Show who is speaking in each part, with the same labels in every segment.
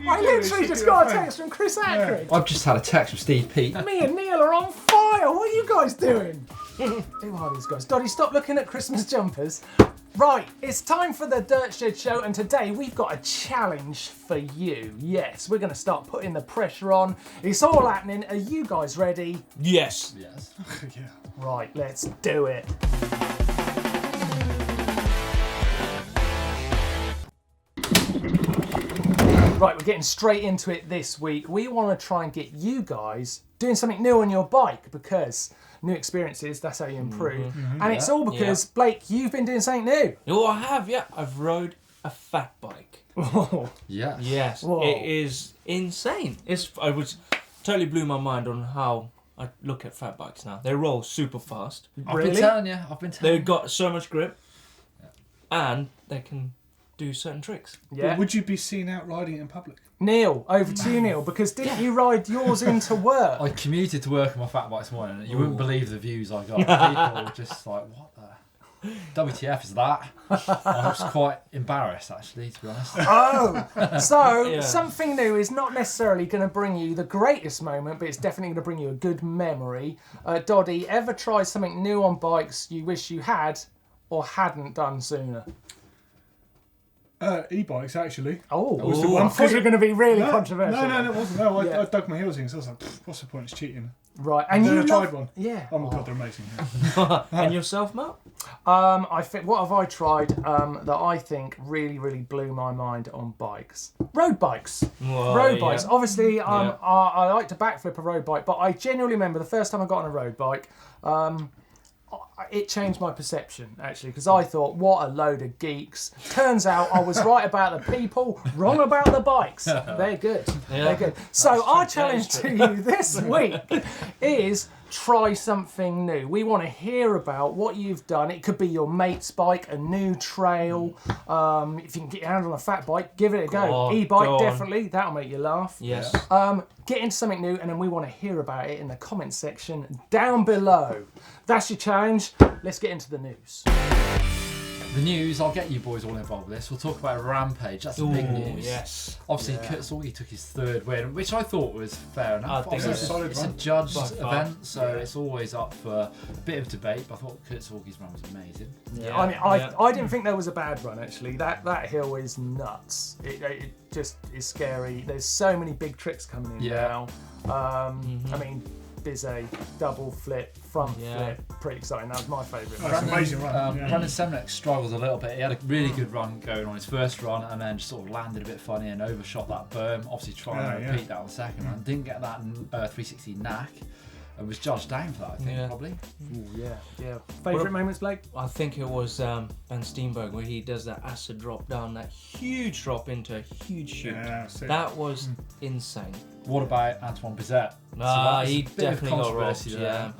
Speaker 1: I literally just got a text from Chris Ackridge.
Speaker 2: I've just had a text from Steve Pete.
Speaker 1: Me and Neil are on fire. What are you guys doing? Who are these guys? Doddy, stop looking at Christmas jumpers. Right, it's time for the Dirt Shed Show, and today we've got a challenge for you. Yes, we're going to start putting the pressure on. It's all happening. Are you guys ready?
Speaker 3: Yes.
Speaker 2: Yes.
Speaker 4: Yeah.
Speaker 1: Right, let's do it. Right, we're getting straight into it this week. We want to try and get you guys doing something new on your bike because new experiences, that's how you improve. And it's all because, Blake, you've been doing something new.
Speaker 3: Oh, I have, yeah. I've rode a fat bike.
Speaker 2: Yes.
Speaker 3: Yes.
Speaker 1: Whoa.
Speaker 3: It is insane. I was totally blew my mind on how I look at fat bikes now. They roll super fast.
Speaker 2: I've been telling you.
Speaker 3: They've got so much grip, and they can do certain tricks.
Speaker 1: Yeah.
Speaker 4: But would you be seen out riding it in public?
Speaker 1: Neil, over to you, Neil, because didn't you ride yours into work?
Speaker 2: I commuted to work on my fat bike this morning, and you wouldn't believe the views I got. People were just like, what the WTF is that? I was quite embarrassed, actually, to be honest.
Speaker 1: Oh, so
Speaker 3: Yeah.
Speaker 1: something new is not necessarily going to bring you the greatest moment, but it's definitely going to bring you a good memory. Doddy, ever tried something new on bikes you wish you had or hadn't done sooner?
Speaker 4: E-bikes, actually.
Speaker 1: Oh,
Speaker 4: was the one
Speaker 1: I thought you were going to be really controversial.
Speaker 4: No, it wasn't. No,
Speaker 1: Yeah.
Speaker 4: I dug my heels in, so I was like, what's the point? It's cheating.
Speaker 1: Right,
Speaker 4: And
Speaker 1: and
Speaker 4: then
Speaker 1: you
Speaker 4: I tried one.
Speaker 1: Yeah.
Speaker 4: Oh my god, they're amazing.
Speaker 3: And yourself, Matt?
Speaker 1: I think what have I tried that I think really, really blew my mind on bikes? Road bikes. Road bikes.
Speaker 3: Yeah.
Speaker 1: Obviously, I like to backflip a road bike, but I genuinely remember the first time I got on a road bike. It changed my perception, actually, because I thought, what a load of geeks. Turns out I was right about the people, wrong about the bikes. They're good.
Speaker 3: Yeah.
Speaker 1: They're good. So our challenge to you this week is try something new. We want to hear about what you've done. It could be your mate's bike, a new trail. If you can get your hand on a fat bike, give it a go.
Speaker 3: on,
Speaker 1: E-bike,
Speaker 3: go on.
Speaker 1: definitely. That'll make you laugh.
Speaker 3: Yes.
Speaker 1: Get into something new, and then we want to hear about it in the comments section down below. That's your challenge. Let's get into the news.
Speaker 2: The news, I'll get you boys all involved with this. We'll talk about Rampage. That's the big news.
Speaker 3: Yes.
Speaker 2: Obviously, Kurt Sorky took his third win, which I thought was fair enough.
Speaker 3: I think
Speaker 2: Obviously,
Speaker 4: it's a
Speaker 2: it's a judged
Speaker 3: By far.
Speaker 2: event, so it's always up for a bit of debate. But I thought Kurt Sorky's run was amazing.
Speaker 3: Yeah.
Speaker 1: I mean, I didn't think there was a bad run, actually. That hill is nuts. It just is scary. There's so many big tricks coming in now. I mean, Bizet, double flip, front flip, pretty exciting. That was my favourite.
Speaker 4: That's an amazing run.
Speaker 2: Brandon Semnek struggled a little bit. He had a really good run going on his first run, and then just sort of landed a bit funny and overshot that berm. Obviously, trying to repeat that on the second run. Didn't get that 360 knack, and was judged down for that. I think probably.
Speaker 1: Ooh, yeah. Favourite moments, Blake?
Speaker 3: I think it was Ben Steenberg where he does that acid drop down, that huge drop into a huge chute.
Speaker 4: Yeah, sick.
Speaker 3: That was insane.
Speaker 2: What about Antoine Bizet?
Speaker 3: He definitely got robbed. Yeah,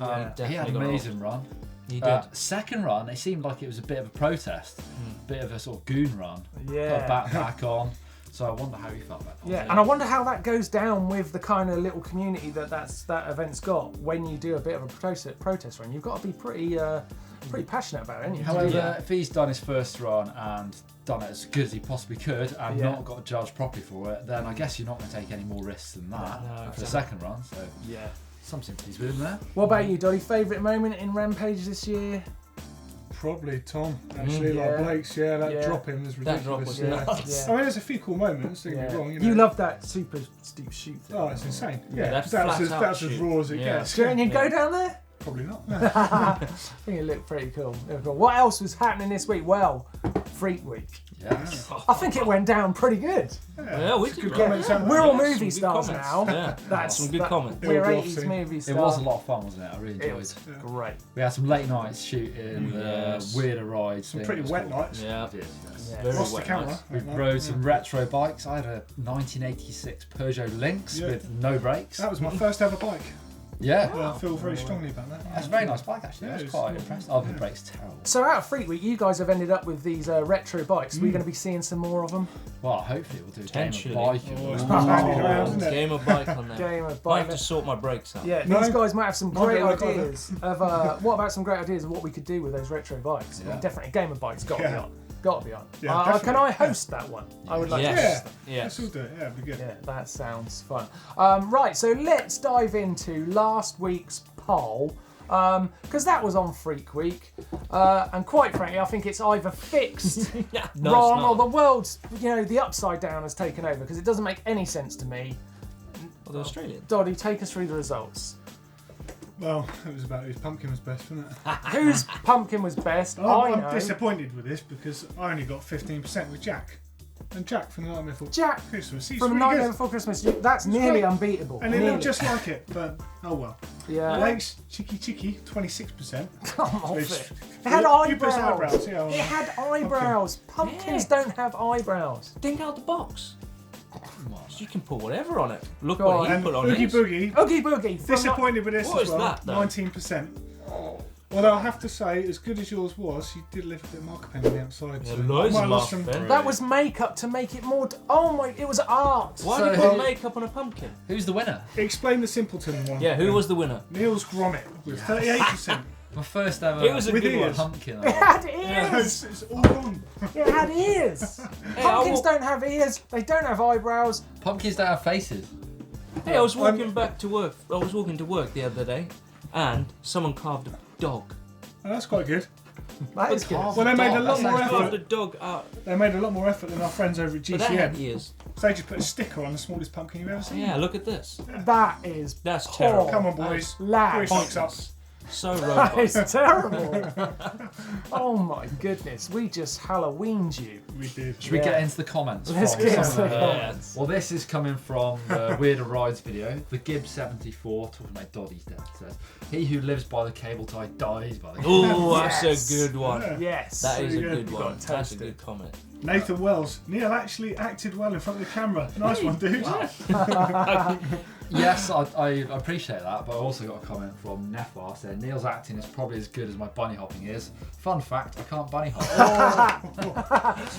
Speaker 2: he had an amazing run.
Speaker 3: He did.
Speaker 2: Second run, it seemed like it was a bit of a protest, bit of a sort of goon run.
Speaker 1: Yeah.
Speaker 2: Back on. So I wonder how he felt about that.
Speaker 1: Yeah, and I wonder how that goes down with the kind of little community that event's got when you do a bit of a protest run. You've got to be pretty passionate about it, haven't you?
Speaker 2: However, if he's done his first run and done it as good as he possibly could and not got judged properly for it, then I guess you're not going to take any more risks than that for the second run. So
Speaker 1: yeah,
Speaker 2: some sympathies with him there.
Speaker 1: What about you, Dolly? Favourite moment in Rampage this year?
Speaker 4: Probably Tom, actually, like Blake's. That drop in was ridiculous.
Speaker 3: That drop was nuts.
Speaker 4: I mean, there's a few cool moments, don't get me wrong.
Speaker 1: You love that super steep shoot thing.
Speaker 4: Oh, it's insane.
Speaker 3: Yeah,
Speaker 4: that's
Speaker 3: flat
Speaker 4: as
Speaker 3: out
Speaker 4: as raw as it gets.
Speaker 1: Do you reckon you'd go down there?
Speaker 4: Probably not.
Speaker 1: I think it looked pretty cool. What else was happening this week? Well, Freak Week.
Speaker 2: Yes.
Speaker 1: I think it went down pretty good.
Speaker 3: Yeah, we did.
Speaker 4: Good comments.
Speaker 1: We're all
Speaker 3: Some
Speaker 1: movie
Speaker 3: good
Speaker 1: stars
Speaker 3: comments.
Speaker 1: now.
Speaker 3: Yeah,
Speaker 1: That's
Speaker 3: some good comments.
Speaker 1: We're
Speaker 4: It was
Speaker 1: 80s
Speaker 4: awesome.
Speaker 1: movie
Speaker 2: It
Speaker 1: stars.
Speaker 2: was a lot of fun, wasn't it? I really enjoyed
Speaker 1: It was great.
Speaker 2: We had some late nights shooting, weirder rides.
Speaker 4: Some pretty wet nights.
Speaker 3: Yeah.
Speaker 2: We did, yes.
Speaker 1: Yeah.
Speaker 3: Very
Speaker 4: Lost the
Speaker 3: wet
Speaker 4: camera.
Speaker 3: nights.
Speaker 2: We rode some retro bikes. I had a 1986 Peugeot Lynx with no brakes.
Speaker 4: That was my first ever bike.
Speaker 2: Yeah.
Speaker 4: I feel very strongly about that.
Speaker 2: That's a very nice bike actually. I was
Speaker 4: it was
Speaker 2: quite
Speaker 4: good.
Speaker 2: impressed. Oh, the brakes terrible.
Speaker 1: So out of Freak Week, you guys have ended up with these retro bikes. We're going to be seeing some more of them.
Speaker 2: Well, hopefully we'll do a game
Speaker 3: Potentially.
Speaker 2: of bike.
Speaker 4: It's handed around, isn't it?
Speaker 3: Game of bike on there.
Speaker 1: Game of
Speaker 3: Might
Speaker 1: bike.
Speaker 3: have to sort my brakes out.
Speaker 1: Yeah,
Speaker 4: No.
Speaker 1: these guys might have some
Speaker 4: Might
Speaker 1: great
Speaker 4: be like
Speaker 1: ideas of what about some great ideas of what we could do with those retro bikes. I mean,
Speaker 2: Yeah.
Speaker 1: definitely a game of bikes got to be on. got to be on.
Speaker 4: Yeah,
Speaker 1: Can
Speaker 4: definitely.
Speaker 1: I host that one? I would like to
Speaker 3: Yes.
Speaker 1: host that.
Speaker 3: Yes.
Speaker 4: Let's all do it. Yeah, it'd be good.
Speaker 1: Yeah, that sounds fun. Right, so let's dive into last week's poll. Because that was on Freak Week, and quite frankly, I think it's either fixed
Speaker 3: No,
Speaker 1: wrong
Speaker 3: it's
Speaker 1: or
Speaker 3: not.
Speaker 1: the world's, the upside down has taken over. Because it doesn't make any sense to me.
Speaker 3: Well, the Australian.
Speaker 1: Doddy, take us through the results.
Speaker 4: Well, it was about whose pumpkin was best, wasn't it?
Speaker 1: Whose pumpkin was best? I
Speaker 4: I'm
Speaker 1: know.
Speaker 4: disappointed with this because I only got 15% with Jack. And Jack from the Nightmare Before
Speaker 1: Jack
Speaker 4: Christmas. He's
Speaker 1: from
Speaker 4: really
Speaker 1: Nightmare
Speaker 4: good.
Speaker 1: Before Christmas. That's nearly
Speaker 4: great.
Speaker 1: unbeatable.
Speaker 4: And it
Speaker 1: nearly.
Speaker 4: looked just like it, but oh well.
Speaker 1: Yeah.
Speaker 4: Blake's Chicky, 26%.
Speaker 1: Come off
Speaker 4: Which-
Speaker 1: it. It had
Speaker 4: You press
Speaker 1: eyebrows.
Speaker 4: eyebrows, yeah.
Speaker 1: It had eyebrows. Pumpkins
Speaker 3: Yeah.
Speaker 1: don't have eyebrows.
Speaker 3: Think out the box. You can put whatever on it. Look
Speaker 1: Go
Speaker 3: what
Speaker 1: on.
Speaker 3: he
Speaker 4: And
Speaker 3: put on
Speaker 4: Oogie
Speaker 3: his.
Speaker 4: Boogie,
Speaker 1: Oogie Boogie. from
Speaker 4: disappointed with this
Speaker 3: What
Speaker 4: as
Speaker 3: was
Speaker 4: well.
Speaker 3: that, though?
Speaker 4: 19%. Although I have to say, as good as yours was, you did leave a bit of marker pen on the outside.
Speaker 3: Yeah,
Speaker 4: so
Speaker 3: loads
Speaker 4: I might
Speaker 3: of
Speaker 4: have lost
Speaker 3: marker
Speaker 4: some-
Speaker 3: pen.
Speaker 1: That was makeup to make it more. Oh my! It was art.
Speaker 3: Why
Speaker 2: So-
Speaker 3: did you put makeup on a pumpkin?
Speaker 2: Who's the winner?
Speaker 4: Explain the Simpleton one.
Speaker 3: Yeah, who was the winner?
Speaker 4: Niels Gromit with 38%.
Speaker 2: My first ever
Speaker 3: It was a
Speaker 4: With
Speaker 3: good one.
Speaker 4: ears.
Speaker 2: pumpkin.
Speaker 1: It had ears.
Speaker 4: It's all gone.
Speaker 1: It had ears.
Speaker 3: Hey,
Speaker 1: Pumpkins don't have ears. They don't have eyebrows.
Speaker 2: Pumpkins don't have faces.
Speaker 3: Hey, I was walking back to work. I was walking to work the other day, and someone carved a dog.
Speaker 4: Oh, that's quite good.
Speaker 1: That is good.
Speaker 2: Well,
Speaker 4: Well, they made a lot more
Speaker 2: That's
Speaker 3: Carved a
Speaker 4: effort.
Speaker 3: dog out,
Speaker 4: They made a lot more effort than our friends over at
Speaker 3: but that had
Speaker 4: GCN.
Speaker 3: ears.
Speaker 4: So they just put a sticker on the smallest pumpkin you've ever seen.
Speaker 3: Yeah, look at this.
Speaker 1: That is.
Speaker 3: That's
Speaker 1: poor.
Speaker 3: terrible.
Speaker 4: Come on, boys.
Speaker 1: Lads.
Speaker 4: Three socks up.
Speaker 3: So
Speaker 1: That is
Speaker 3: robust.
Speaker 1: terrible. Oh my goodness! We just Halloweened you.
Speaker 4: We did.
Speaker 2: Should we get into the comments?
Speaker 1: Let's
Speaker 2: from
Speaker 1: get
Speaker 2: some
Speaker 1: into
Speaker 2: of
Speaker 1: the
Speaker 2: the-
Speaker 1: comments.
Speaker 2: Well, this is coming from the Weirder Rides video. The Gibbs74, talking about Doddy's death, says, "He who lives by the cable tie dies by the cable tie."
Speaker 3: Oh, that's
Speaker 1: Yes.
Speaker 3: a good one.
Speaker 4: Yeah.
Speaker 1: Yes.
Speaker 3: That is a
Speaker 4: Pretty
Speaker 3: good
Speaker 4: good.
Speaker 3: one.
Speaker 1: Got
Speaker 3: That's a
Speaker 1: toasted.
Speaker 3: good comment.
Speaker 4: Nathan Wells. Neil actually acted well in front of the camera. Nice one, dude.
Speaker 2: Yes, I appreciate that, but I also got a comment from Nefar saying, "Neil's acting is probably as good as my bunny hopping is. Fun fact, I can't bunny hop."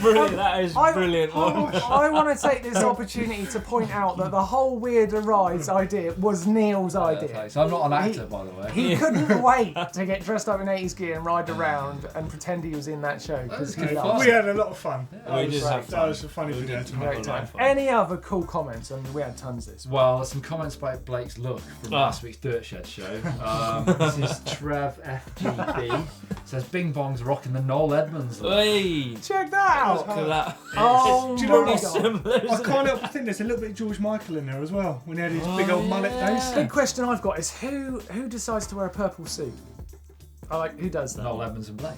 Speaker 3: Brilliant. That is brilliant one.
Speaker 1: I want to take this opportunity to point out that the whole Weirder Rides idea was Neil's idea.
Speaker 2: So I'm not an actor, by the way.
Speaker 1: He couldn't wait to get dressed up in 80s gear and ride around and pretend he was in that show because he
Speaker 2: good
Speaker 1: loved
Speaker 2: fun.
Speaker 4: We had a lot of fun.
Speaker 3: We did have
Speaker 4: That
Speaker 3: fun.
Speaker 4: was a funny
Speaker 3: We
Speaker 4: video
Speaker 3: did
Speaker 4: to
Speaker 3: have
Speaker 4: make.
Speaker 1: Great
Speaker 3: a lot
Speaker 1: time.
Speaker 3: of fun.
Speaker 1: Any other cool comments? I mean, we had tons this week.
Speaker 2: Well, some comments about Blake's look from last week's Dirt Shed show. This is Trev FGB. Says, "Bing Bong's rocking the Noel Edmonds look."
Speaker 3: Hey,
Speaker 1: Check that out.
Speaker 3: look at that.
Speaker 1: Oh
Speaker 4: Do you know
Speaker 1: my
Speaker 4: what?
Speaker 1: God.
Speaker 3: Similar,
Speaker 4: I
Speaker 3: isn't
Speaker 4: can't help but think there's a little bit of George Michael in there as well when he had his big old mullet days.
Speaker 1: Big question I've got is who decides to wear a purple suit? Who does that?
Speaker 2: Noel Edmonds and Blake.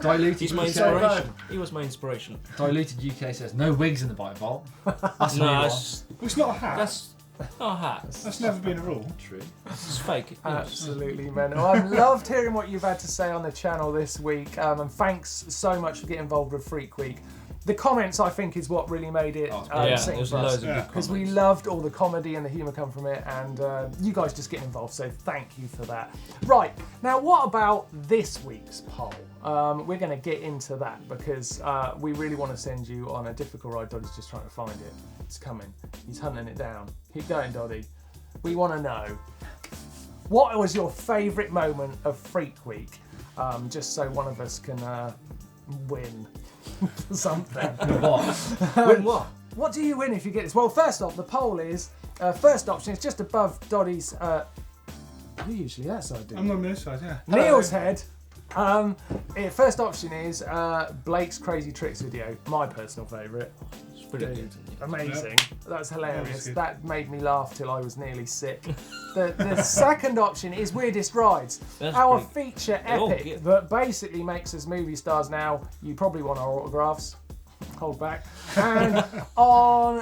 Speaker 2: Diluted
Speaker 3: He's my
Speaker 2: UK.
Speaker 3: inspiration. He was my inspiration.
Speaker 2: Diluted UK says, "No wigs in the bike vault." That's a new
Speaker 3: No,
Speaker 2: one.
Speaker 3: that's
Speaker 4: It's not a hat.
Speaker 3: that's not a hat.
Speaker 4: That's never been a rule.
Speaker 2: True.
Speaker 3: It's fake.
Speaker 1: Absolutely mental. I've loved hearing what you've had to say on the channel this week, and thanks so much for getting involved with Freak Week. The comments, I think, is what really made it
Speaker 3: Yeah,
Speaker 1: sing
Speaker 3: there's
Speaker 1: for us.
Speaker 3: loads of
Speaker 4: Yeah.
Speaker 3: good
Speaker 1: Because we
Speaker 3: comments.
Speaker 1: loved all the comedy and the humour come from it, and you guys just getting involved, so thank you for that. Right, now what about this week's poll? We're going to get into that because we really want to send you on a difficult ride. Doddy's just trying to find it. It's coming. He's hunting it down. Keep going, Doddy. We want to know, what was your favourite moment of Freak Week? Just so one of us can win something.
Speaker 2: What?
Speaker 3: Win what?
Speaker 1: What do you win if you get this? Well, first off, the poll is, first option is just above Doddy's, who usually that side do?
Speaker 4: I'm on this side, yeah.
Speaker 1: Neil's head. First option is Blake's Crazy Tricks video, my personal favourite.
Speaker 3: It's pretty good.
Speaker 1: Amazing. That's hilarious.
Speaker 4: That was good.
Speaker 1: That made me laugh till I was nearly sick. The second option is Weirdest Rides.
Speaker 3: That's
Speaker 1: Our
Speaker 3: pretty-
Speaker 1: feature
Speaker 3: They're all
Speaker 1: epic
Speaker 3: good.
Speaker 1: that basically makes us movie stars now. You probably want our autographs. Hold back. And on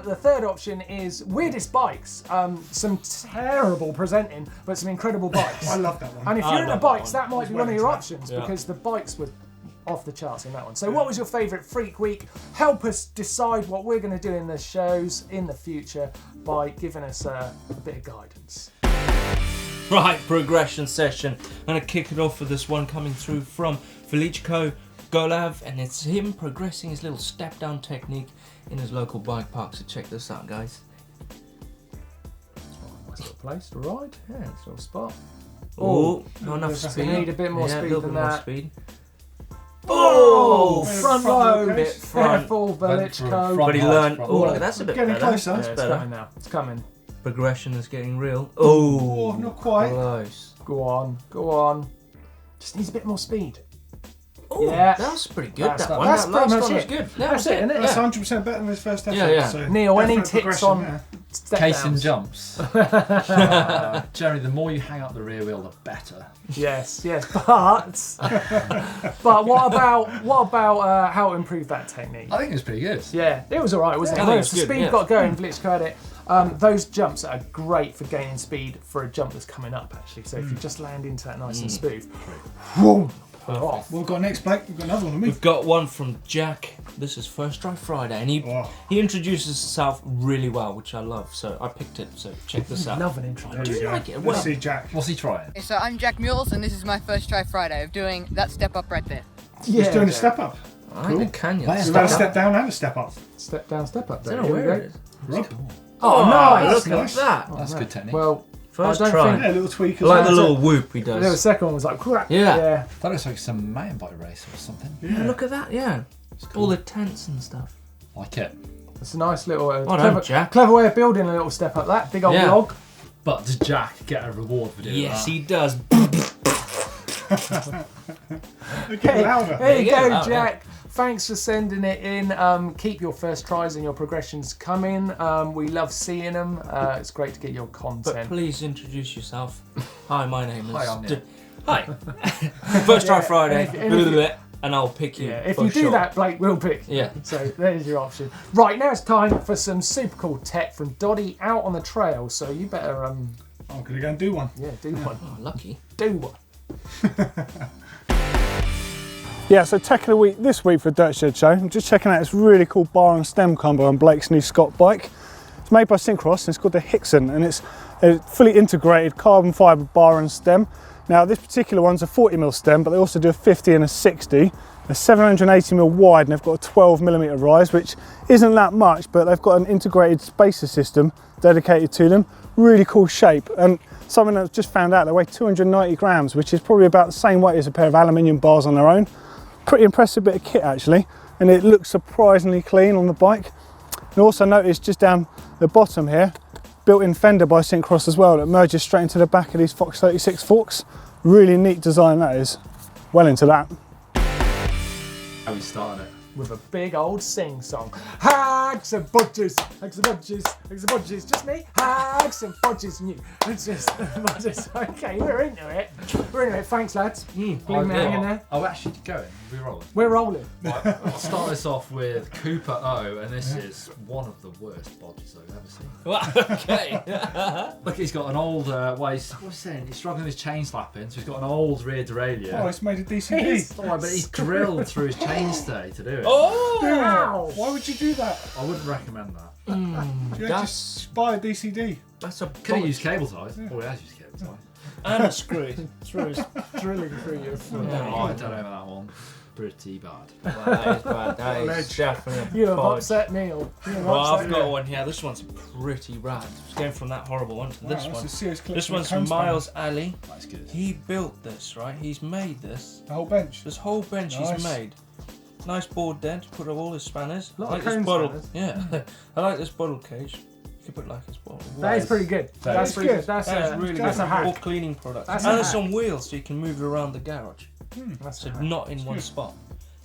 Speaker 1: the third option is Weirdest Bikes. Some terrible presenting, but some incredible bikes.
Speaker 4: I love that one.
Speaker 1: And if
Speaker 3: I
Speaker 1: you're into
Speaker 3: love that
Speaker 1: bikes,
Speaker 3: one.
Speaker 1: that might
Speaker 4: was
Speaker 1: be one of
Speaker 4: well
Speaker 1: your
Speaker 4: into
Speaker 1: options
Speaker 3: Yeah.
Speaker 1: because the bikes were off the charts in that one. So what was your favourite Freak Week? Help us decide what we're going to do in the shows in the future by giving us a bit of guidance.
Speaker 3: Right, progression session. I'm going to kick it off with this one coming through from Felichko Golav, and it's him progressing his little step down technique in his local bike park. So check this out, guys.
Speaker 1: Nice little place to ride. Yeah, nice little spot.
Speaker 3: Oh, not enough
Speaker 4: There's
Speaker 3: speed.
Speaker 1: We need a bit more
Speaker 3: yeah,
Speaker 1: speed
Speaker 3: a little
Speaker 1: than
Speaker 3: bit more
Speaker 1: that.
Speaker 3: speed.
Speaker 1: Oh,
Speaker 4: Oh!
Speaker 1: front
Speaker 4: Front
Speaker 1: load.
Speaker 4: bit
Speaker 3: front.
Speaker 1: Careful,
Speaker 2: Went from
Speaker 1: Velichko.
Speaker 2: front
Speaker 3: But he
Speaker 2: half,
Speaker 3: learned.
Speaker 2: front
Speaker 3: Oh,
Speaker 2: half.
Speaker 3: look, that's a bit
Speaker 4: Getting
Speaker 3: better.
Speaker 4: closer.
Speaker 3: That's
Speaker 1: It's
Speaker 3: better.
Speaker 1: coming now. It's coming.
Speaker 3: Progression is getting real.
Speaker 4: Oh,
Speaker 3: Oh,
Speaker 4: not quite.
Speaker 3: close.
Speaker 1: Go on. Go on. Just needs a bit more speed.
Speaker 3: Oh,
Speaker 1: Yeah.
Speaker 3: that's pretty good.
Speaker 1: That's
Speaker 3: That one.
Speaker 1: that's
Speaker 3: That
Speaker 1: pretty
Speaker 3: last
Speaker 1: much
Speaker 3: one was
Speaker 1: it.
Speaker 3: good.
Speaker 1: That's it, isn't it?
Speaker 4: That's
Speaker 1: Yeah.
Speaker 4: 100% better than his first effort.
Speaker 3: Yeah, yeah.
Speaker 4: So
Speaker 1: Neil, any
Speaker 4: definite
Speaker 1: tips
Speaker 4: progression
Speaker 1: on
Speaker 4: there.
Speaker 1: step
Speaker 2: Case and
Speaker 1: downs?
Speaker 2: jumps. Generally, the more you hang up the rear wheel, the better.
Speaker 1: Yes, but what about how to improve that technique?
Speaker 2: I think it was pretty good.
Speaker 1: Yeah, it was alright, wasn't
Speaker 3: I
Speaker 1: it?
Speaker 3: think
Speaker 1: Once
Speaker 3: it's
Speaker 1: the
Speaker 3: good,
Speaker 1: speed
Speaker 3: yeah.
Speaker 1: got going, Velichko had it. Those jumps are great for gaining speed for a jump that's coming up, actually. So if you just land into that nice and smooth, whoom, off.
Speaker 4: What we've got next, Blake? We've got another one, haven't we?
Speaker 3: We've got one from Jack. This is First Try Friday, and
Speaker 4: Oh.
Speaker 3: he introduces himself really well, which I love. So I picked it. So check this out.
Speaker 1: Love an
Speaker 4: There
Speaker 1: introduction.
Speaker 4: we
Speaker 3: you
Speaker 4: go.
Speaker 3: like it?
Speaker 4: Let's
Speaker 3: Well-
Speaker 4: see, Jack.
Speaker 2: What's he trying?
Speaker 5: So I'm Jack Mules, and this is my first try Friday of doing that step up right there.
Speaker 4: He's doing a
Speaker 1: yeah.
Speaker 4: step up.
Speaker 3: I like the canyon.
Speaker 2: Where's
Speaker 4: We've had a
Speaker 2: Step
Speaker 4: step down and a step up.
Speaker 1: Step down, step up.
Speaker 3: I don't
Speaker 1: There.
Speaker 3: know
Speaker 1: Here we
Speaker 3: where
Speaker 1: go.
Speaker 3: it is.
Speaker 4: Rob.
Speaker 1: Oh, nice.
Speaker 3: Look
Speaker 4: nice.
Speaker 3: at that.
Speaker 2: That's
Speaker 1: Oh,
Speaker 2: good technique.
Speaker 1: Well,
Speaker 3: First
Speaker 1: I don't
Speaker 3: try.
Speaker 1: think-
Speaker 4: Yeah, a little tweak as
Speaker 3: I like
Speaker 4: well.
Speaker 3: the little whoop he
Speaker 1: the
Speaker 3: does.
Speaker 1: second one was like, crap.
Speaker 3: Yeah.
Speaker 2: That looks like some mountain bike race or something.
Speaker 3: Yeah, look at that. Yeah.
Speaker 2: It's cool.
Speaker 3: All the tents and stuff.
Speaker 2: Like it.
Speaker 1: It's a nice little
Speaker 3: Well done, Jack.
Speaker 1: clever way of building a little step up. That big old
Speaker 3: Yeah.
Speaker 1: log.
Speaker 2: But does Jack get a reward for doing
Speaker 3: Yes,
Speaker 2: that?
Speaker 3: he does.
Speaker 4: Get louder.
Speaker 1: There you
Speaker 3: Yeah,
Speaker 1: go,
Speaker 3: loud,
Speaker 1: Jack. Thanks for sending it in. Keep your first tries and your progressions coming. We love seeing them. It's great to get your
Speaker 3: But
Speaker 1: content.
Speaker 3: please introduce yourself. Hi, my name is.
Speaker 2: Hi, I'm Neil.
Speaker 3: Hi. First Try
Speaker 1: Yeah,
Speaker 3: Friday,
Speaker 1: and if-
Speaker 3: and I'll pick you.
Speaker 1: Yeah, if
Speaker 3: for
Speaker 1: you do
Speaker 3: sure.
Speaker 1: that, Blake will pick you.
Speaker 3: Yeah.
Speaker 1: So there's your option. Right, now it's time for some super cool tech from Doddy out on the trail. So you better,
Speaker 4: I'm going to go and do one.
Speaker 1: yeah, do one.
Speaker 3: Oh, lucky.
Speaker 1: Do one.
Speaker 4: Yeah, so tech of the week this week for the Dirt Shed Show. I'm just checking out this really cool bar and stem combo on Blake's new Scott bike. It's made by Syncross and it's called the Hickson, and it's a fully integrated carbon fibre bar and stem. Now this particular one's a 40mm stem, but they also do a 50 and a 60. They're 780mm wide and they've got a 12mm rise, which isn't that much, but they've got an integrated spacer system dedicated to them. Really cool shape, and something I've just found out, they weigh 290 grams, which is probably about the same weight as a pair of aluminium bars on their own. Pretty impressive bit of kit actually, and it looks surprisingly clean on the bike. And also notice just down the bottom here, built-in fender by Syncross as well, that merges straight into the back of these Fox 36 forks. Really neat design that is. Well into that.
Speaker 2: How we started it.
Speaker 1: With a big old sing-song. Hags and bodges, hags and bodges, hags and bodges. Just me, hags and bodges and you. It's just, okay, we're into it. We're into it. Thanks, lads. Leave me hanging there.
Speaker 2: Oh, actually, going. We're rolling.
Speaker 1: We're rolling.
Speaker 2: Right, I'll start this off with Cooper O, and this is one of the worst bodges I've ever seen.
Speaker 3: Okay.
Speaker 2: Look, he's got an old, what's he saying? He's struggling with his chain slapping, so he's got an old rear derailleur.
Speaker 4: Oh, it's made of DCD.
Speaker 2: Oh, but he's drilled through his chainstay to do it.
Speaker 3: Oh!
Speaker 1: Wow.
Speaker 4: Why would you do that?
Speaker 2: I wouldn't recommend that.
Speaker 4: You
Speaker 3: That's-
Speaker 4: just buy a DCD.
Speaker 3: That's a
Speaker 2: Could have used cable ties. Oh, he has used cable ties.
Speaker 3: and a screw.
Speaker 1: Through drilling through your foot.
Speaker 2: Oh, I don't know about that one. Pretty bad.
Speaker 3: Well, that is bad. That is
Speaker 4: Ledge.
Speaker 3: definitely
Speaker 1: You
Speaker 3: a
Speaker 1: have
Speaker 3: bodge.
Speaker 1: upset Neil. You have
Speaker 3: Well,
Speaker 1: upset
Speaker 3: I've got one here. This one's pretty rad. It's going from that horrible one to
Speaker 4: Wow,
Speaker 3: this
Speaker 4: that's
Speaker 3: one.
Speaker 4: a serious
Speaker 3: This
Speaker 4: collection
Speaker 3: one's
Speaker 4: of
Speaker 3: from
Speaker 4: cone
Speaker 3: Miles
Speaker 4: spanners.
Speaker 3: Ali.
Speaker 2: That's good.
Speaker 3: He built this, right? He's made this.
Speaker 4: The whole bench.
Speaker 3: This whole bench
Speaker 4: Nice.
Speaker 3: he's made. Nice board dent. Put up all his spanners.
Speaker 1: Lot
Speaker 3: I
Speaker 1: of
Speaker 3: like this
Speaker 1: cone
Speaker 3: bottle.
Speaker 1: spanners.
Speaker 3: Yeah. I like this bottle cage. You could put like this bottle.
Speaker 1: That is pretty good.
Speaker 2: That
Speaker 1: That's
Speaker 2: is
Speaker 1: pretty
Speaker 4: good.
Speaker 1: good. That's
Speaker 3: That is
Speaker 1: a,
Speaker 3: really
Speaker 1: that's
Speaker 3: good.
Speaker 1: a hack.
Speaker 3: All cleaning products.
Speaker 1: That's
Speaker 3: and
Speaker 1: a
Speaker 3: there's
Speaker 1: hack.
Speaker 3: some wheels so you can move it around the garage.
Speaker 1: That's
Speaker 3: So
Speaker 1: a hack.
Speaker 3: not in one
Speaker 4: good.
Speaker 3: spot.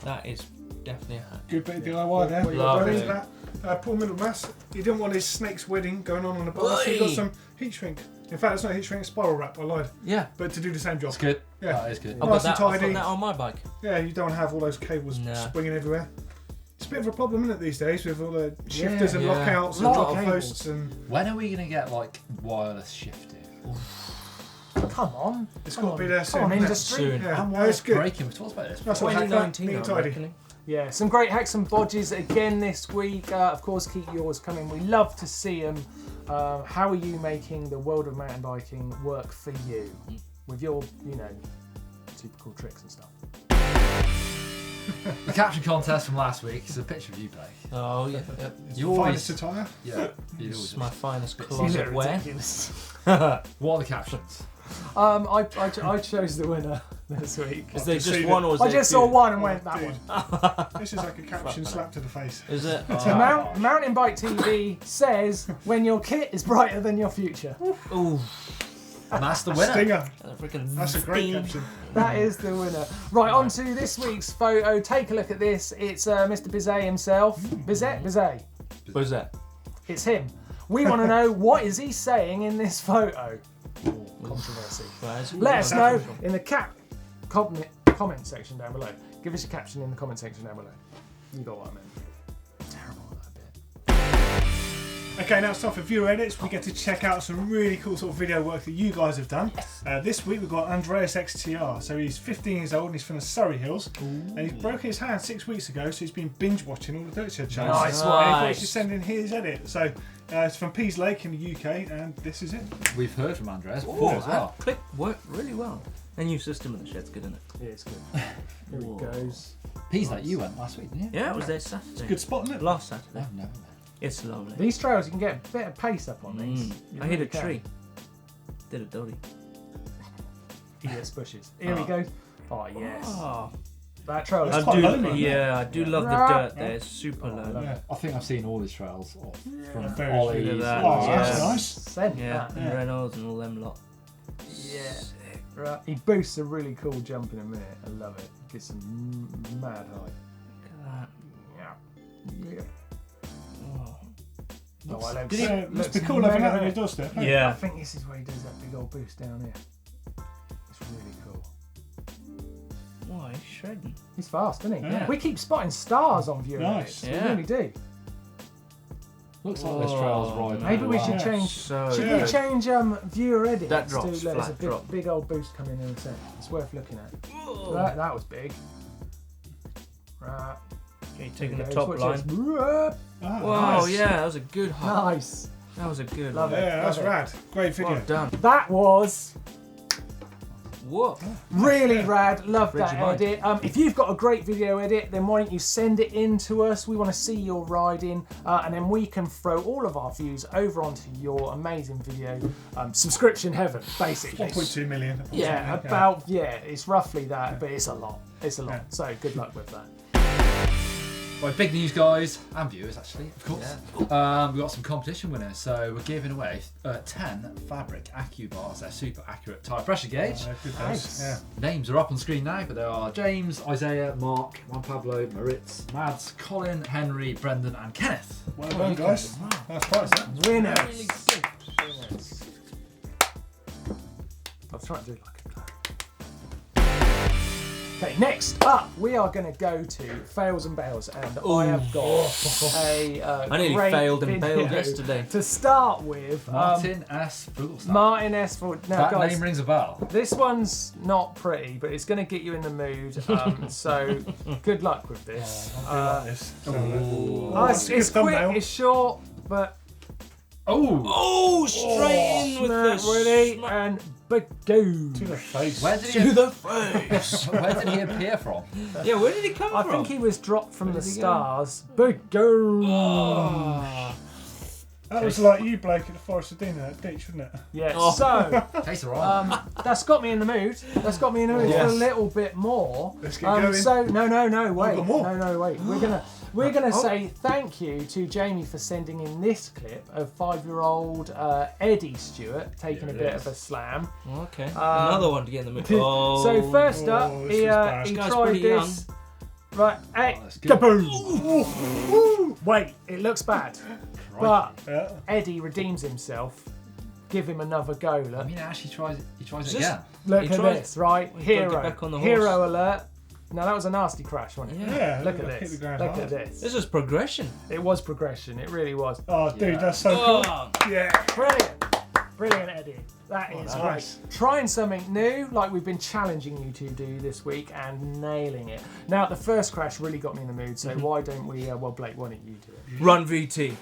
Speaker 3: That is definitely a hack.
Speaker 4: Good bit of DIY there.
Speaker 1: What
Speaker 3: you got,
Speaker 4: Going
Speaker 3: Dave?
Speaker 4: into that. Poor Middlemass, he didn't want his snake's wedding going on the bar, so he got
Speaker 3: Oi!
Speaker 4: some heat shrink. In fact, it's not heat shrink, it's spiral wrap, I lied.
Speaker 3: Yeah.
Speaker 4: But to do the same job.
Speaker 2: That's good.
Speaker 4: Yeah.
Speaker 2: That is good.
Speaker 3: I've
Speaker 4: Nice
Speaker 3: got
Speaker 4: and
Speaker 3: that, I've
Speaker 4: tidy.
Speaker 3: got that on my bike.
Speaker 4: Yeah, you don't have all those cables
Speaker 3: Nah.
Speaker 4: springing everywhere. It's a bit of a problem, isn't it, these days, with all the shifters and
Speaker 3: Yeah.
Speaker 4: lockouts and
Speaker 1: Lot
Speaker 4: drop
Speaker 1: of
Speaker 4: posts and...
Speaker 2: When are we going to get, like, wireless shifting?
Speaker 1: Come on.
Speaker 4: It's
Speaker 1: Come
Speaker 4: got to be there soon.
Speaker 1: Come on,
Speaker 4: isn't it?
Speaker 1: industry.
Speaker 3: Soon.
Speaker 4: Yeah,
Speaker 2: And
Speaker 4: no,
Speaker 2: wireless
Speaker 4: it's good.
Speaker 2: braking. We've talked about this.
Speaker 4: That's what hack that,
Speaker 3: 2019,
Speaker 4: neat and
Speaker 3: I'm
Speaker 4: tidy.
Speaker 3: reckoning.
Speaker 1: Yeah, some great hacks and bodges again this week. Of course, keep yours coming. We love to see them. How are you making the world of mountain biking work for you? With your, super cool tricks and stuff.
Speaker 2: The caption contest from last week is a picture of you, Blake.
Speaker 3: Oh, yeah. Yep.
Speaker 2: You
Speaker 4: Finest
Speaker 2: always...
Speaker 4: attire.
Speaker 2: Yeah. You
Speaker 3: This
Speaker 2: always
Speaker 3: is my finest
Speaker 1: You
Speaker 3: closet
Speaker 1: look
Speaker 3: wear.
Speaker 1: ridiculous.
Speaker 2: What are the captions?
Speaker 1: I chose the winner this week.
Speaker 3: Is there
Speaker 4: just
Speaker 3: just
Speaker 4: see
Speaker 3: one
Speaker 4: that-
Speaker 3: or is
Speaker 1: I
Speaker 3: there
Speaker 1: just saw
Speaker 3: two?
Speaker 1: one and went that
Speaker 4: Dude,
Speaker 1: one.
Speaker 4: this is like a caption slap to the face.
Speaker 3: Is it?
Speaker 1: So Mountain Bike TV says when your kit is brighter than your future.
Speaker 3: Ooh,
Speaker 2: And that's the winner.
Speaker 4: Stinger.
Speaker 3: that's
Speaker 4: That's a great caption.
Speaker 1: That is the winner. Right, on to this week's photo. Take a look at this. It's Mr. Bizet himself. Bizet?
Speaker 3: What's that?
Speaker 1: It's him. We want to know, what is he saying in this photo? Controversy. Let us know in the comment section down below. Give us your caption in the comment section down below. You got what I meant. Terrible at that bit.
Speaker 4: Okay, now it's time for viewer edits. We get to check out some really cool sort of video work that you guys have done. This week we've got Andreas XTR. So he's 15 years old and he's from the Surrey Hills. And he's broken his hand 6 weeks ago, so he's been binge watching all the Dirt Shed shows.
Speaker 1: Nice
Speaker 4: And
Speaker 1: one.
Speaker 4: he thought he should send in his edit. So it's from Pease Lake in the UK, and this is it.
Speaker 2: We've heard from Andreas before as well.
Speaker 3: That clip worked really well. The new system in the shed's good, isn't it?
Speaker 1: Yeah, it's good. Here
Speaker 3: Whoa.
Speaker 1: it goes.
Speaker 2: Peas like you went last week, didn't you?
Speaker 3: Yeah, it was there Saturday.
Speaker 4: Good spot, isn't it?
Speaker 3: Last Saturday.
Speaker 2: Oh, no.
Speaker 3: It's lovely.
Speaker 1: These trails, you can get a bit of pace up on these. You
Speaker 3: I hit
Speaker 1: really
Speaker 3: a
Speaker 1: can.
Speaker 3: tree. Did a dolly.
Speaker 1: He hits bushes. Here he goes. Oh, yes.
Speaker 3: Oh,
Speaker 1: That trail is
Speaker 4: That's
Speaker 3: I
Speaker 4: quite
Speaker 3: do.
Speaker 4: lonely, isn't
Speaker 3: I do love the
Speaker 1: Right.
Speaker 3: dirt there. It's super lonely.
Speaker 4: Yeah.
Speaker 2: I think I've seen all these trails from
Speaker 4: Very
Speaker 2: Ollie's.
Speaker 3: true to that.
Speaker 4: Oh,
Speaker 3: Yeah.
Speaker 4: that's nice.
Speaker 1: Scent,
Speaker 3: Yeah,
Speaker 1: that.
Speaker 3: and Reynolds and all them lot.
Speaker 1: Yeah. Right. He boosts a really cool jump in a minute. I love it. Gets some mad height.
Speaker 3: Look at
Speaker 1: Yeah.
Speaker 3: that. Oh.
Speaker 1: Oh, I
Speaker 4: Did it must be cool having that on your doorstep. eh?
Speaker 1: I
Speaker 3: Yeah.
Speaker 1: think this is where he does that big old boost down here. It's really cool.
Speaker 3: Oh, he's shredding.
Speaker 1: He's fast, isn't he?
Speaker 4: Yeah.
Speaker 1: We keep spotting stars on viewer
Speaker 4: Nice.
Speaker 1: edits.
Speaker 3: Yeah.
Speaker 1: We really do.
Speaker 2: Looks like this trail's right.
Speaker 1: Maybe we should
Speaker 4: Yeah.
Speaker 1: change.
Speaker 3: So
Speaker 1: Should
Speaker 4: Yeah.
Speaker 1: we change viewer edits?
Speaker 3: That drops,
Speaker 1: to, there's a
Speaker 3: flat
Speaker 1: big,
Speaker 3: drop.
Speaker 1: big old boost coming in a sec. It's worth looking at. That was big. Right.
Speaker 3: Okay, taking the
Speaker 1: There we
Speaker 3: top
Speaker 1: go. Watch
Speaker 3: line.
Speaker 1: this.
Speaker 4: Ah,
Speaker 3: Wow,
Speaker 4: nice.
Speaker 3: yeah, that was a good height.
Speaker 1: Nice.
Speaker 3: That was a good
Speaker 1: Love
Speaker 3: one.
Speaker 1: it.
Speaker 4: Yeah, that's rad. Great video.
Speaker 3: Well done.
Speaker 1: That was
Speaker 3: Whoa.
Speaker 1: really rad. Love
Speaker 3: Read
Speaker 1: that
Speaker 3: your mind.
Speaker 1: edit. If you've got a great video edit, then why don't you send it in to us? We want to see your riding, and then we can throw all of our views over onto your amazing video. Subscription heaven, basically.
Speaker 4: 1.2 million.
Speaker 1: Yeah, it's roughly that, but it's a lot. It's a lot.
Speaker 4: Yeah.
Speaker 1: So good luck with that.
Speaker 2: Right, big news, guys, and viewers, actually, of course. We've got some competition winners, so we're giving away 10 fabric Accu bars. They're super accurate tyre pressure gauge.
Speaker 4: Good
Speaker 1: Nice.
Speaker 4: Yeah.
Speaker 2: Names are up on screen now, but there are James, Isaiah, Mark, Juan Pablo, Maritz, Mads, Colin, Henry, Brendan, and Kenneth.
Speaker 4: Well done, guys. Nice prize, that.
Speaker 1: Winners.
Speaker 3: Really good.
Speaker 1: Winners. I'll try and do like a clap. Okay, next up, we are going to go to Fails and Bails, and I have got a
Speaker 3: I nearly
Speaker 1: great
Speaker 3: failed and bailed
Speaker 1: video
Speaker 3: yesterday.
Speaker 1: To start with,
Speaker 2: Martin S. Fuglsang.
Speaker 1: Martin S. Ford. Now,
Speaker 2: That
Speaker 1: guys,
Speaker 2: name rings a bell.
Speaker 1: this one's not pretty, but it's going to get you in the mood. So, good luck with this.
Speaker 4: Like this.
Speaker 1: It's
Speaker 4: good thumbnail.
Speaker 1: quick, it's short, but
Speaker 2: Oh!
Speaker 3: Oh, straight in with the
Speaker 1: ready
Speaker 3: smack
Speaker 1: and go.
Speaker 4: To the face.
Speaker 2: Where did
Speaker 3: to
Speaker 2: he,
Speaker 3: the face.
Speaker 2: where did he appear from?
Speaker 3: Yeah, where did he come
Speaker 1: I
Speaker 3: from?
Speaker 1: think he was dropped from the
Speaker 3: did he go?
Speaker 1: stars. But go.
Speaker 3: Oh.
Speaker 4: That was like you, Blake, at the Forest of Dean in that ditch, wasn't it?
Speaker 1: Yeah,
Speaker 3: Oh.
Speaker 1: so
Speaker 2: Tastes alright.
Speaker 1: that's got me in the mood. That's got me in the mood
Speaker 3: Yes.
Speaker 1: for a little bit more.
Speaker 4: Let's get going.
Speaker 1: So no, wait.
Speaker 4: got more.
Speaker 1: No, wait. We're gonna say thank you to Jamie for sending in this clip of 5-year-old Eddie Stewart taking a bit of a slam.
Speaker 3: Okay, another one to get in the mood. Oh.
Speaker 1: So first up,
Speaker 4: this
Speaker 1: he
Speaker 4: is bad.
Speaker 1: he
Speaker 3: Guy's
Speaker 1: tried
Speaker 3: pretty
Speaker 1: this. Right, hey,
Speaker 2: that's good.
Speaker 1: kaboom! Wait, it looks bad, but
Speaker 4: Yeah.
Speaker 1: Eddie redeems himself. Give him another go.
Speaker 2: I
Speaker 1: Look,
Speaker 2: mean, it actually tries
Speaker 3: Is
Speaker 2: it
Speaker 3: this-
Speaker 2: again.
Speaker 1: look
Speaker 3: he
Speaker 1: at
Speaker 3: tried-
Speaker 1: this, right?
Speaker 3: he tried to get
Speaker 1: Hero,
Speaker 3: back on the horse.
Speaker 1: hero alert. Now that was a nasty crash, wasn't it?
Speaker 4: Yeah,
Speaker 1: Look
Speaker 4: hit
Speaker 1: at
Speaker 4: the
Speaker 1: this.
Speaker 4: ground
Speaker 1: Look
Speaker 4: hard.
Speaker 1: at this.
Speaker 3: This is progression.
Speaker 1: It was progression. It really was.
Speaker 4: Oh, dude,
Speaker 2: Yeah.
Speaker 4: that's so cool.
Speaker 3: Oh.
Speaker 4: Yeah.
Speaker 1: Brilliant, Eddie. That is great.
Speaker 4: nice.
Speaker 1: Trying something new, like we've been challenging you to do this week, and nailing it. Now, the first crash really got me in the mood, so why don't we? Well, Blake, why don't you do it?
Speaker 3: Run VT.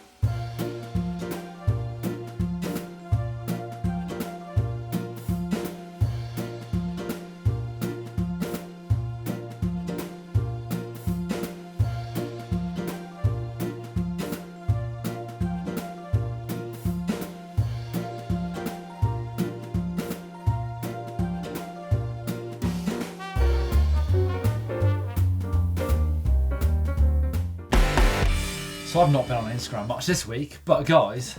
Speaker 2: So I've not been on Instagram much this week, but guys,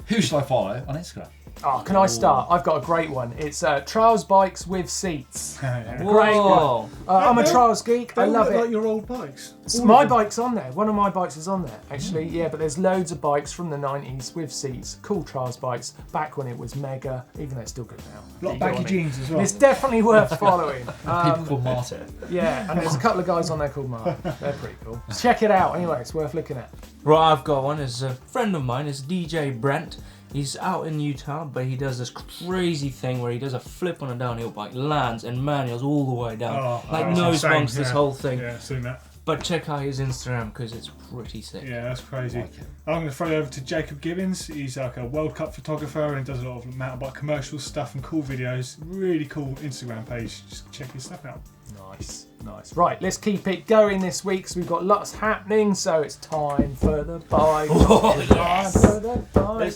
Speaker 2: who should I follow on Instagram?
Speaker 1: Oh, can I start? I've got a great one. It's Trials Bikes with Seats. Great
Speaker 3: Whoa.
Speaker 1: one. I'm a Trials geek. I love it.
Speaker 4: Like your old bikes.
Speaker 1: My bike's on there. One of my bikes is on there, actually. Yeah, but there's loads of bikes from the 90s with seats. Cool Trials bikes. Back when it was mega, even though it's still good now.
Speaker 4: A lot of baggy jeans as well.
Speaker 1: It's definitely worth following.
Speaker 2: People called Martin.
Speaker 1: Yeah, and there's a couple of guys on there called Mark. They're pretty cool. Check it out. Anyway, it's worth looking at.
Speaker 3: Right, I've got one. It's a friend of mine. It's DJ Brent. He's out in Utah, but he does this crazy thing where he does a flip on a downhill bike, lands and manuals all the way down. Nose bunks this whole thing.
Speaker 4: Yeah, I've seen that.
Speaker 3: But check out his Instagram because it's pretty sick.
Speaker 4: Yeah, that's crazy. I'm going to throw you over to Jacob Gibbons. He's like a World Cup photographer and does a lot of mountain bike commercial stuff and cool videos. Really cool Instagram page. Just check his stuff out.
Speaker 1: Nice, nice. Right, let's keep it going this week because we've got lots happening. So it's time for the bike.
Speaker 3: Let's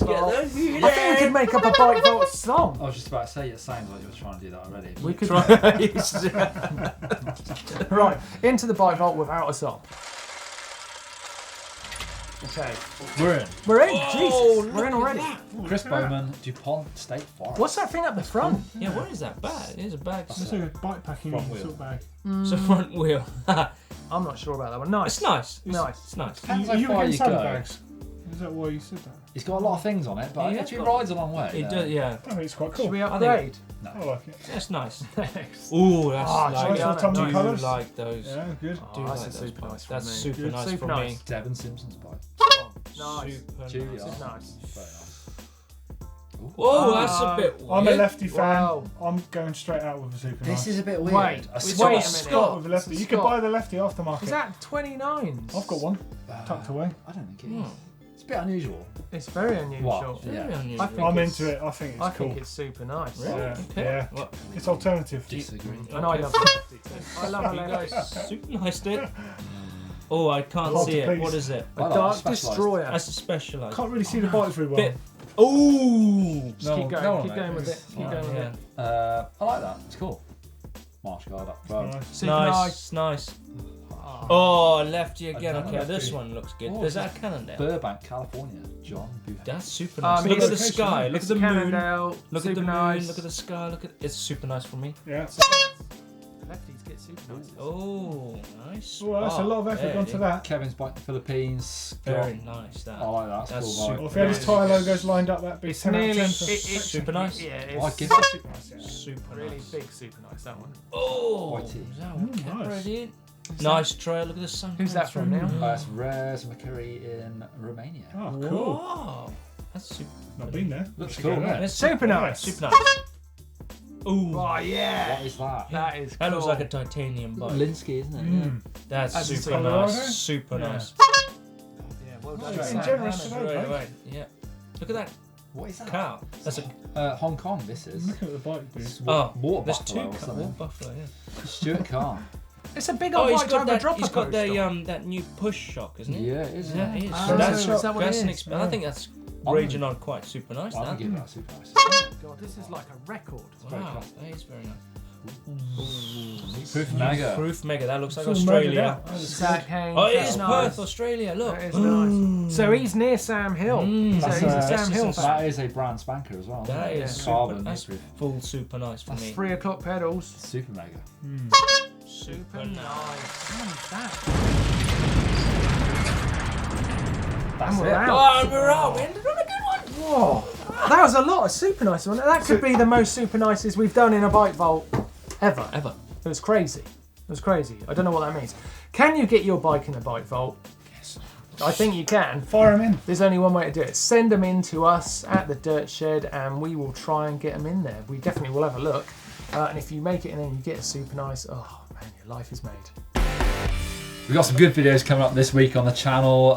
Speaker 3: get those.
Speaker 1: I think we could make up a bike vault song.
Speaker 2: I was just about to say, it sounds like you were trying to do that already.
Speaker 1: We could
Speaker 3: Try.
Speaker 1: right into the bike vault without a song. Okay,
Speaker 2: We're in.
Speaker 1: we're in.
Speaker 3: Whoa,
Speaker 1: Jesus, we're in already.
Speaker 2: Chris Bowman, DuPont State Forest.
Speaker 1: What's that thing up the front?
Speaker 3: Yeah, where is that bag? It's a bag.
Speaker 4: It's like a bike packing
Speaker 2: Front wheel.
Speaker 4: sort of bag.
Speaker 3: It's a front wheel.
Speaker 1: I'm not sure about that one. Nice.
Speaker 3: It's nice.
Speaker 1: Nice.
Speaker 3: It's nice.
Speaker 2: Depends
Speaker 4: Are
Speaker 2: how
Speaker 4: you
Speaker 2: far
Speaker 4: against
Speaker 2: you go.
Speaker 4: saddlebags? Is that why you said that?
Speaker 2: It's got a lot of things on it, but
Speaker 3: Yeah,
Speaker 2: if it
Speaker 3: it's
Speaker 2: rides a long way.
Speaker 3: It
Speaker 2: then-
Speaker 3: does, yeah.
Speaker 4: I think it's quite cool.
Speaker 1: Should we
Speaker 3: I think-
Speaker 1: upgrade?
Speaker 4: I like it.
Speaker 3: That's nice.
Speaker 1: Thanks.
Speaker 3: Ooh, that's
Speaker 1: Oh,
Speaker 3: like,
Speaker 1: shall we
Speaker 3: I
Speaker 1: have
Speaker 3: do
Speaker 4: colours?
Speaker 3: like those.
Speaker 4: Yeah, good.
Speaker 1: Oh,
Speaker 3: Do
Speaker 1: that's
Speaker 3: like
Speaker 1: a
Speaker 3: those
Speaker 1: super
Speaker 3: bikes.
Speaker 1: nice.
Speaker 3: That's
Speaker 1: for me.
Speaker 3: super
Speaker 1: Good.
Speaker 3: nice
Speaker 1: Super
Speaker 3: for
Speaker 1: nice.
Speaker 3: me.
Speaker 2: Devon Simpson's bike.
Speaker 1: Nice.
Speaker 3: Super
Speaker 2: Julia.
Speaker 3: nice.
Speaker 1: It's nice.
Speaker 2: Very nice.
Speaker 3: Whoa, that's a bit
Speaker 4: I'm a
Speaker 3: weird.
Speaker 4: lefty fan.
Speaker 1: Wow.
Speaker 4: I'm going straight out with a super nice.
Speaker 2: This is a bit weird.
Speaker 1: Wait,
Speaker 2: A
Speaker 1: wait
Speaker 2: Scott-
Speaker 1: a minute.
Speaker 4: Scott with a lefty. You could
Speaker 1: Scott.
Speaker 4: buy the lefty aftermarket.
Speaker 1: Is that 29s?
Speaker 4: I've got one tucked away.
Speaker 2: I don't think it is. It's a bit unusual.
Speaker 1: It's very unusual.
Speaker 2: What?
Speaker 3: Very
Speaker 2: Yeah.
Speaker 3: unusual.
Speaker 1: I think
Speaker 4: I'm
Speaker 1: it's-
Speaker 4: into it. I think it's
Speaker 1: I
Speaker 4: cool.
Speaker 1: think it's super nice.
Speaker 3: Really?
Speaker 4: Yeah,
Speaker 3: Okay.
Speaker 4: yeah.
Speaker 3: What?
Speaker 4: It's alternative.
Speaker 2: Disagree.
Speaker 1: And I love it. I love
Speaker 3: You
Speaker 1: it.
Speaker 3: guys super nice, dude. Oh, I can't
Speaker 4: Hard
Speaker 3: see
Speaker 4: to
Speaker 3: it.
Speaker 4: please.
Speaker 3: What is it?
Speaker 1: A
Speaker 2: I like
Speaker 1: Dark
Speaker 2: Specialised.
Speaker 1: Destroyer.
Speaker 3: That's a specialized.
Speaker 4: Can't really see the bikes very well.
Speaker 3: Bit. Ooh.
Speaker 1: Just keep going,
Speaker 2: no one
Speaker 1: keep going with it.
Speaker 2: knows.
Speaker 1: Keep going with it.
Speaker 3: Yeah.
Speaker 2: I like that. It's cool. Marsh guard up front.
Speaker 4: Nice.
Speaker 1: Super nice.
Speaker 3: Nice. Oh, lefty again.
Speaker 2: Another
Speaker 3: Okay, this
Speaker 2: lefty.
Speaker 3: one looks good.
Speaker 2: Oh,
Speaker 3: Is that Cannondale?
Speaker 2: Burbank, California. John Buffet.
Speaker 3: That's super nice. Look
Speaker 1: it's-
Speaker 3: at the sky. Look at
Speaker 1: It's
Speaker 3: the moon.
Speaker 1: Cannondale.
Speaker 3: Look
Speaker 1: super
Speaker 3: at the moon.
Speaker 1: nice.
Speaker 3: Look at the sky. Look at. It's super nice for me.
Speaker 4: Yeah.
Speaker 1: Lefties get super nice.
Speaker 3: Oh, nice.
Speaker 4: Well, that's a lot of effort
Speaker 3: there
Speaker 4: gone
Speaker 3: it
Speaker 4: to
Speaker 3: is.
Speaker 4: that.
Speaker 2: Kevin's bike in the Philippines.
Speaker 3: Very nice. That.
Speaker 2: I like that. It's
Speaker 3: That's
Speaker 2: cool
Speaker 3: super
Speaker 2: bike.
Speaker 4: Well, if he had his
Speaker 3: nice.
Speaker 4: tyre logos lined up, that'd be
Speaker 1: It's
Speaker 4: 10 out of
Speaker 1: nearly
Speaker 4: 10 for
Speaker 3: Super nice.
Speaker 1: Yeah,
Speaker 2: I'd
Speaker 1: it's
Speaker 2: give it
Speaker 4: super nice, yeah.
Speaker 3: Super
Speaker 1: really
Speaker 3: nice.
Speaker 1: big, super nice. That one.
Speaker 3: Oh,
Speaker 2: Whitey.
Speaker 3: is that what camera
Speaker 4: nice.
Speaker 3: did? Nice trail. Look at the sun.
Speaker 1: Who's that from now?
Speaker 2: It's Res McCurry in Romania.
Speaker 4: Oh, cool.
Speaker 3: Wow. That's super.
Speaker 4: Not been there.
Speaker 2: Looks
Speaker 4: Should
Speaker 2: cool,
Speaker 4: go there.
Speaker 2: doesn't it?
Speaker 3: That's
Speaker 1: Super nice.
Speaker 3: Super nice. Ooh.
Speaker 1: Oh yeah.
Speaker 2: What is that?
Speaker 1: That is.
Speaker 3: That looks
Speaker 1: cool.
Speaker 3: like a titanium bike.
Speaker 2: Linsky, isn't it?
Speaker 4: Mm.
Speaker 3: That's
Speaker 1: That's
Speaker 3: super
Speaker 4: Colorado?
Speaker 3: nice. Super
Speaker 4: Yeah.
Speaker 3: nice.
Speaker 1: Yeah, well
Speaker 4: Oh,
Speaker 1: done.
Speaker 4: you're
Speaker 1: Sam.
Speaker 4: being generous
Speaker 1: Hammond.
Speaker 4: today.
Speaker 3: Right, right. Yeah. Look at that
Speaker 2: What is that?
Speaker 3: cow. That's a.
Speaker 2: Hong Kong, this is.
Speaker 4: Looking at the bike, dude.
Speaker 3: Oh,
Speaker 2: Water
Speaker 3: there's
Speaker 2: buffalo
Speaker 3: two
Speaker 2: or
Speaker 3: cows.
Speaker 2: something.
Speaker 3: Buffalo. Yeah.
Speaker 2: Stuart Khan.
Speaker 1: It's a big
Speaker 3: Oh,
Speaker 1: old
Speaker 3: he's
Speaker 1: bike to
Speaker 3: got
Speaker 1: have a
Speaker 3: that.
Speaker 1: dropper
Speaker 3: He's got
Speaker 1: post on.
Speaker 3: that new push shock, isn't he?
Speaker 2: Yeah, it is.
Speaker 3: Yeah, it is.
Speaker 1: Oh,
Speaker 3: So that's
Speaker 1: is that what
Speaker 3: that's
Speaker 1: it
Speaker 3: an
Speaker 1: is?
Speaker 3: I think that's
Speaker 2: I'm
Speaker 3: raging on quite super nice.
Speaker 2: I'm
Speaker 3: That.
Speaker 2: gonna give that super nice.
Speaker 1: God, this is like a record.
Speaker 2: very
Speaker 3: Wow,
Speaker 2: classy.
Speaker 3: that is very nice.
Speaker 2: Proof Mega.
Speaker 3: Proof Mega. That looks like
Speaker 4: It's all murdered
Speaker 3: Australia.
Speaker 4: out. That is
Speaker 1: Zach
Speaker 4: good.
Speaker 1: Haynes.
Speaker 3: Oh, it
Speaker 1: that's
Speaker 3: is
Speaker 1: nice.
Speaker 3: Perth, Australia. Look.
Speaker 1: That is nice. So he's near Sam Hill.
Speaker 3: Mm.
Speaker 1: So
Speaker 2: That's
Speaker 1: he's a
Speaker 2: a-
Speaker 1: Sam Hill fan.
Speaker 2: That is a brand spanker as well.
Speaker 3: That
Speaker 2: isn't it?
Speaker 3: is
Speaker 1: Yeah.
Speaker 3: super.
Speaker 2: Carbon
Speaker 3: That's
Speaker 2: proof.
Speaker 3: full super nice for
Speaker 1: That's
Speaker 3: me.
Speaker 1: 3 o'clock pedals.
Speaker 2: Super Mega.
Speaker 3: Super
Speaker 1: Nice.
Speaker 3: nice.
Speaker 1: What is that?
Speaker 2: That's
Speaker 1: And we're
Speaker 2: it.
Speaker 1: out.
Speaker 3: Oh, and we're out. We ended on a good one.
Speaker 1: Whoa. That was a lot of super nice ones. That could be the most super nices we've done in a bike vault ever.
Speaker 3: Ever.
Speaker 1: It was crazy. It was crazy. I don't know what that means. Can you get your bike in a bike vault? Yes. I think you can.
Speaker 4: Fire him in.
Speaker 1: There's only one way to do it. Send them in to us at the Dirt Shed and we will try and get them in there. We definitely will have a look. And if you make it in and you get a super nice, oh man, your life is made.
Speaker 2: We've got some good videos coming up this week on the channel.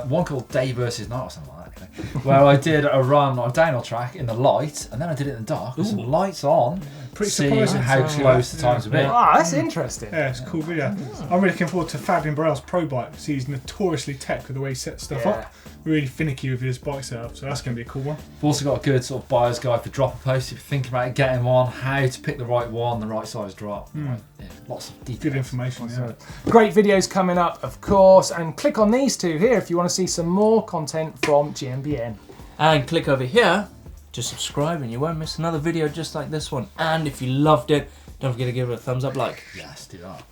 Speaker 2: One called Day versus Night or something like that, actually, where I did a run on a downhill track in the light and then I did it in the dark with some lights on.
Speaker 4: Pretty
Speaker 2: seeing
Speaker 4: surprising.
Speaker 2: how close the times would be.
Speaker 1: Ah, that's interesting.
Speaker 4: Yeah, it's a cool video. I'm really looking forward to Fabian Burrell's pro bike. He's notoriously tech with the way he sets stuff
Speaker 1: Yeah.
Speaker 4: up. Really finicky with his bike setup, so that's going to be a cool one.
Speaker 2: We've also got a good sort of buyer's guide for dropper posts if you're thinking about getting one, how to pick the right one, the right size drop. Right, yeah, Lots of details.
Speaker 4: Good information. Yeah.
Speaker 1: Great videos coming up, of course, and click on these two here if you want to see some more content from GMBN.
Speaker 3: And click over here to subscribe and you won't miss another video just like this one. And if you loved it, don't forget to give it a thumbs up like.
Speaker 2: Yes, do that.